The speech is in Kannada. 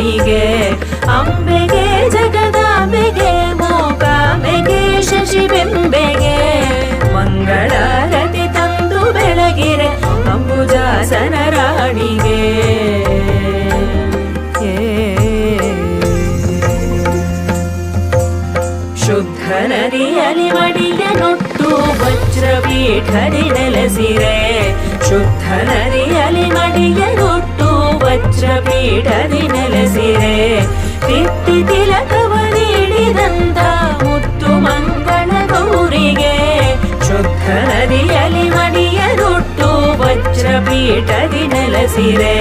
ರಾಣಿಗೆ ಅಂಬೆಗೆ ಜಗದಾಂಬೆಗೆ ಮೂಕಾಂಬೆಗೆ ಶಶಿಬಿಂಬೆಗೆ ಮಂಗಳಾರತಿ ತಂದು ಬೆಳಗಿರೆ ಅಂಬುಜಾಸನ ರಾಣಿಗೆ ಶುದ್ಧ ನದಿಯಲ್ಲಿ ಮಡಿಯನೊಟ್ಟು ವಜ್ರಪೀಠದಿ ನೆಲೆಸಿರೆ ಶುದ್ಧ ನದಿಯಲ್ಲಿ ಮಡಿಯನೊಟ್ಟು ವಜ್ರಪೀಠದಿ ನೆಲೆಸಿರೆ ತಿತ್ತಿ ತಿಲಕವ ನೀಡಿದಂತ ಮುತ್ತು ಮಂಗಳ ಗೌರಿಗೆ ಶುದ್ಧ ನದಿಯಲ್ಲಿ ಮಡಿಯನೊಟ್ಟು ವಜ್ರಪೀಠದಿ ನೆಲೆಸಿರೆ